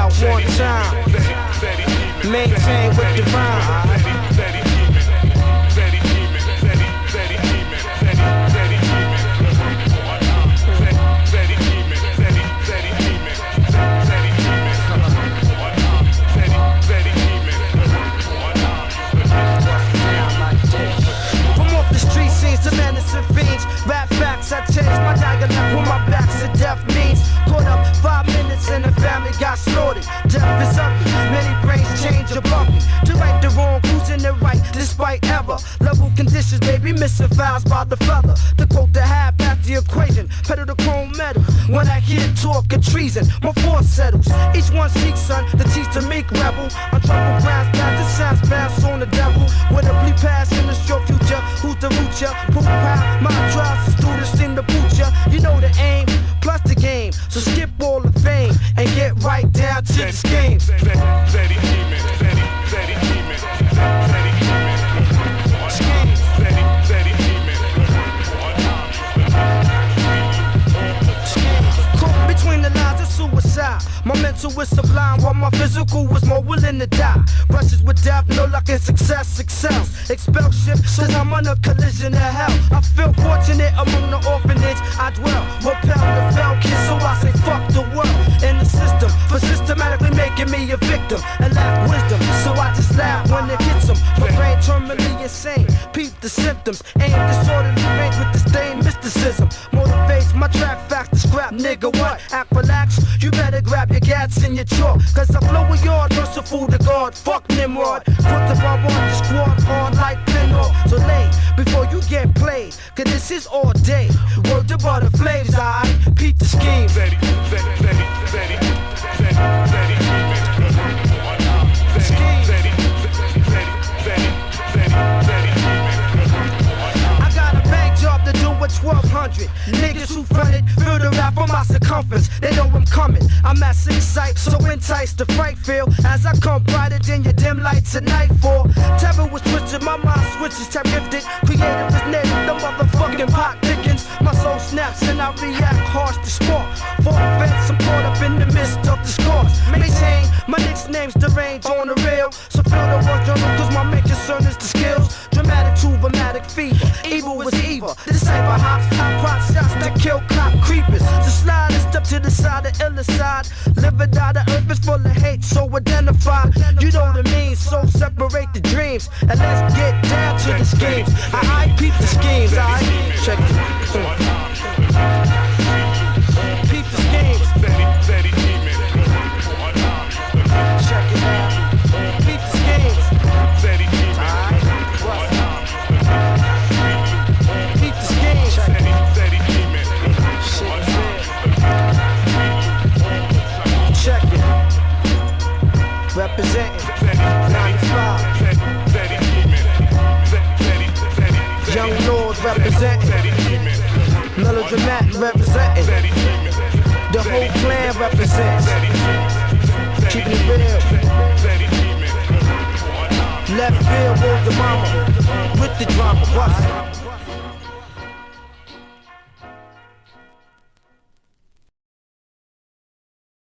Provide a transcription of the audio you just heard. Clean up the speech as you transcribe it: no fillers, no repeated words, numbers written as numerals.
out one time. Maintain with the rhyme. To menacing fiends, rap facts, I changed my dialect with my backs to death means. Caught up 5 minutes and the family got slaughtered. Death is ugly, many brains change above me. To right the wrong, who's in the right, despite ever. Level conditions, baby, missing fouls by the fella. To quote the half at the equation, pedal the chrome metal. When I hear talk of treason, my force settles. Each one seeks, son, to teach the meek rebel. On trouble grounds, pass the sounds, bounce on the devil. With a bleed pass in the short future, who's the root ya? Proof how my trials, the students seem to boot ya. You know the aim, plus the game. So skip all the fame and get right down to the scheme. Between the lines of suicide, my mental is sublime while my physical was more willing to die. Brushes with death, no luck and success excels. Expel ship, cause I'm on a collision to hell. I feel fortunate among the orphanage I dwell. Repel the fell kids, so I say fuck the world. In the system, for systematically making me a victim. And lack wisdom, so I just laugh when it hits them. My brain terminally insane, peep the symptoms. Aim disorderly range with disdain, mysticism. Motivates my track facts to scrap, nigga what? Act relax, you better grab your gats in your jaw. Cause I blow a yard, merciful to God, fuck Nimrod. Put the bar on the squad hard like pinball. So late, before you get played, cause this is all day. Word to butter flames, I peep the scheme. I got a bank job to do with 1200. Niggas who fronted, feel the rap on my circumference. They know I'm coming. I'm at 6 sight, so enticed the fright feel. As I come brighter than your dim lights at nightfall. Terror was twisted, my mind switches, time gifted. Creative is native, the motherfucking pot pickings. My soul snaps and I react harsh to spark. For offense, I'm caught up in the midst of the scars. Maintain my nickname's deranged on the rail. So feel the work journal, cause my main concern is the skills. Dramatic to dramatic fever. Evil was evil. The cyber hops, hot pot shots to kill cop creepers. To slide and step to the side, the iller side. Live or die, the earth is full of hate, so identify. You know what I mean, so separate the dreams. And let's get down to the schemes. I peep the schemes, I check it. Peep the schemes. Check it out. Peep the schemes. Peep the schemes. Check it. Representing 95. Young Lords representing. Melodramatic representing. The whole clan represents. Keeping it real. Left field, word the mama. With the drama, watch it.